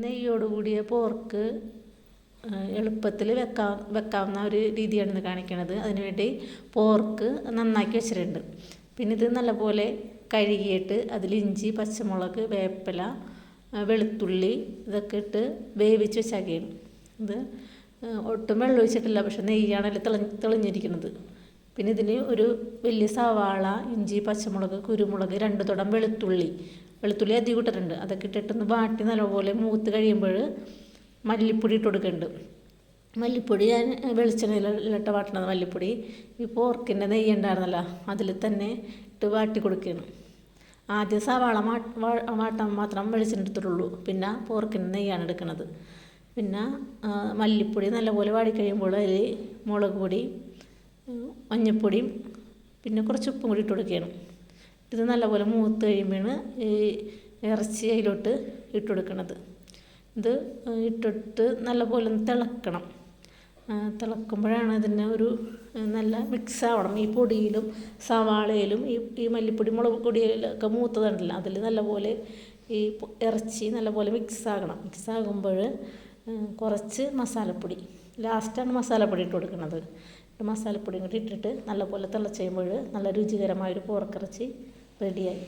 നെയ്യോട് കൂടിയ പോർക്ക് എളുപ്പത്തിൽ വെക്കാവുന്ന ഒരു രീതിയാണ് ഇത് കാണിക്കുന്നത്. അതിനുവേണ്ടി പോർക്ക് നന്നാക്കി വെച്ചിട്ടുണ്ട്. പിന്നെ ഇത് നല്ലപോലെ കഴുകിയിട്ട് അതിൽ ഇഞ്ചി, പച്ചമുളക്, വേപ്പില, വെളുത്തുള്ളി ഇതൊക്കെ ഇട്ട് വേവിച്ച് വെച്ചാക്കിയാണ്. ഇത് ഒട്ടും വെള്ളം ഒഴിച്ചിട്ടില്ല, പക്ഷെ നെയ്യാണല്ലോ തെളിഞ്ഞിരിക്കുന്നത്. പിന്നെ ഇതിന് ഒരു വലിയ സവാള, ഇഞ്ചി, പച്ചമുളക്, കുരുമുളക്, 2 തുടം വെളുത്തുള്ളി അധികം ഇട്ടിട്ടുണ്ട്. അതൊക്കെ ഇട്ടിട്ടൊന്ന് വാട്ടി നല്ലപോലെ മൂത്ത് കഴിയുമ്പോൾ മല്ലിപ്പൊടി ഇട്ട് കൊടുക്കുന്നുണ്ട്. മല്ലിപ്പൊടി ഞാൻ വെളിച്ചെണ്ണയിലിട്ട് വാട്ടണത്. മല്ലിപ്പൊടി ഈ പോർക്കിൻ്റെ നെയ്യ് ഉണ്ടായിരുന്നല്ലോ അതിൽ തന്നെ ഇട്ട് വാട്ടി കൊടുക്കുകയാണ്. ആദ്യം സവാള വാട്ടാൻ മാത്രം വെളിച്ചെണ്ണ എടുത്തിട്ടുള്ളൂ, പിന്നെ പോർക്കിൻ്റെ നെയ്യാണ് എടുക്കുന്നത്. പിന്നെ മല്ലിപ്പൊടി നല്ലപോലെ വാടി കഴിയുമ്പോൾ അതിൽ മുളക് പൊടി, മഞ്ഞൾപ്പൊടിയും പിന്നെ കുറച്ച് ഉപ്പും കൂടി ഇട്ട് കൊടുക്കുകയാണ്. ഇത് നല്ലപോലെ മൂത്ത് കഴിയുമ്പോഴാണ് ഈ ഇറച്ചി അതിലോട്ട് ഇട്ട് കൊടുക്കുന്നത്. ഇത് ഇട്ടിട്ട് നല്ലപോലെ തിളക്കണം. തിളക്കുമ്പോഴാണ് ഇതിന് ഒരു നല്ല മിക്സ് ആവണം. ഈ പൊടിയിലും സവാളയിലും ഈ മല്ലിപ്പൊടി, മുളക് പൊടിയിലൊക്കെ മൂത്തതുണ്ടല്ലോ അതിൽ നല്ലപോലെ ഈ ഇറച്ചി നല്ലപോലെ മിക്സ് ആകണം. മിക്സ് ആകുമ്പോൾ കുറച്ച് മസാലപ്പൊടി, ലാസ്റ്റാണ് മസാലപ്പൊടി ഇട്ട് കൊടുക്കുന്നത്. മസാലപ്പൊടിയും കൂടി ഇട്ടിട്ട് നല്ലപോലെ തിളച്ച് കഴിയുമ്പോൾ നല്ല രുചികരമായൊരു പോർക്കിറച്ചി റെഡിയായി.